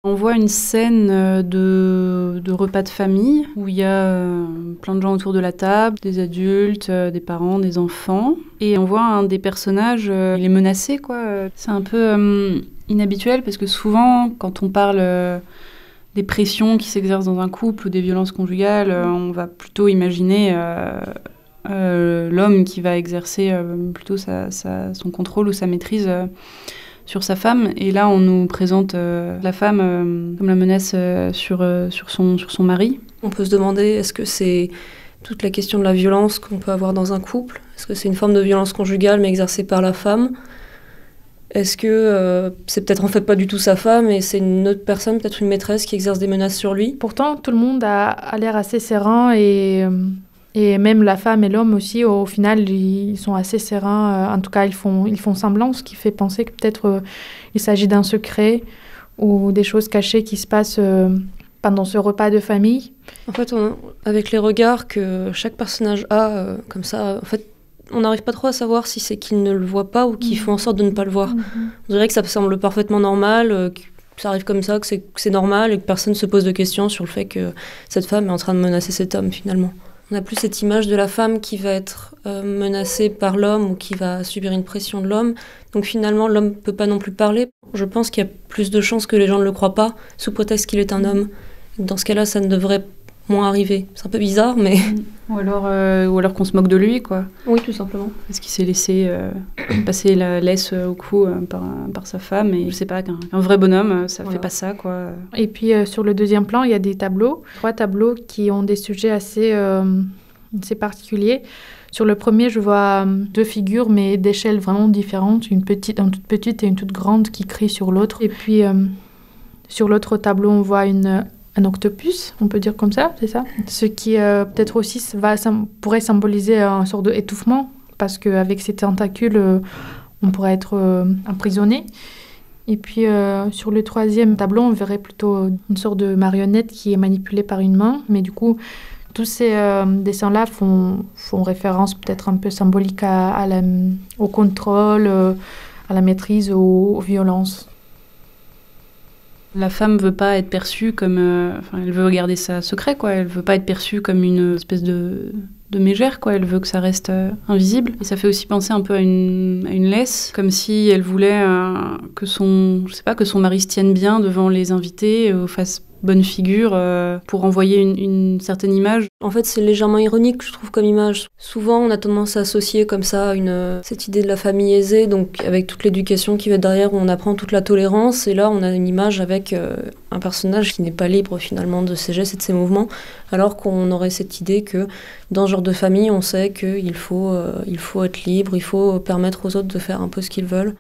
On voit une scène de repas de famille où il y a plein de gens autour de la table, des adultes, des parents, des enfants. Et on voit un des personnages, il est menacé, quoi. C'est un peu inhabituel parce que souvent, quand on parle des pressions qui s'exercent dans un couple ou des violences conjugales, on va plutôt imaginer l'homme qui va exercer plutôt son contrôle ou sa maîtrise sur sa femme. Et là, on nous présente la femme comme la menace sur son mari. On peut se demander, est-ce que c'est toute la question de la violence qu'on peut avoir dans un couple? Est-ce que c'est une forme de violence conjugale mais exercée par la femme? Est-ce que c'est peut-être en fait pas du tout sa femme et c'est une autre personne, peut-être une maîtresse qui exerce des menaces sur lui? Pourtant, tout le monde a l'air assez serein et même la femme et l'homme aussi, au final, ils sont assez sereins. En tout cas, ils font semblant, ce qui fait penser que peut-être il s'agit d'un secret ou des choses cachées qui se passent pendant ce repas de famille. En fait, avec les regards que chaque personnage a, comme ça, en fait, on n'arrive pas trop à savoir si c'est qu'ils ne le voient pas ou qu'ils font en sorte de ne pas le voir. On dirait que ça semble parfaitement normal, que ça arrive comme ça, que c'est normal et que personne ne se pose de questions sur le fait que cette femme est en train de menacer cet homme, finalement. On n'a plus cette image de la femme qui va être menacée par l'homme ou qui va subir une pression de l'homme. Donc finalement, l'homme ne peut pas non plus parler. Je pense qu'il y a plus de chances que les gens ne le croient pas, sous prétexte qu'il est un homme. Dans ce cas-là, ça ne devrait moins arriver. C'est un peu bizarre, mais... Ou alors qu'on se moque de lui, quoi. Oui, tout simplement. Parce qu'il s'est laissé passer la laisse au cou par sa femme. Et je sais pas, qu'un vrai bonhomme, ça fait pas ça, quoi. Et puis, sur le deuxième plan, il y a des tableaux. 3 tableaux qui ont des sujets assez particuliers. Sur le premier, je vois 2 figures, mais d'échelles vraiment différentes. Une toute petite et une toute grande qui crient sur l'autre. Et puis, sur l'autre tableau, on voit un octopus, on peut dire comme ça, c'est ça? Ce qui peut-être aussi pourrait symboliser une sorte d'étouffement, parce qu'avec ces tentacules, on pourrait être emprisonné. Et puis sur le troisième tableau, on verrait plutôt une sorte de marionnette qui est manipulée par une main, mais du coup, tous ces dessins-là font référence peut-être un peu symbolique au contrôle, à la maîtrise, aux violences. La femme veut pas être perçue comme... elle veut garder ça secret, quoi. Elle veut pas être perçue comme une espèce de mégère, quoi. Elle veut que ça reste invisible. Et ça fait aussi penser un peu à une laisse, comme si elle voulait que son mari se tienne bien devant les invités, fasse bonne figure pour envoyer une certaine image. En fait, c'est légèrement ironique, je trouve, comme image. Souvent, on a tendance à associer comme ça cette idée de la famille aisée, donc avec toute l'éducation qui va derrière, où on apprend toute la tolérance. Et là, on a une image avec un personnage qui n'est pas libre, finalement, de ses gestes et de ses mouvements, alors qu'on aurait cette idée que, dans ce genre de famille, on sait qu'il faut être libre, il faut permettre aux autres de faire un peu ce qu'ils veulent.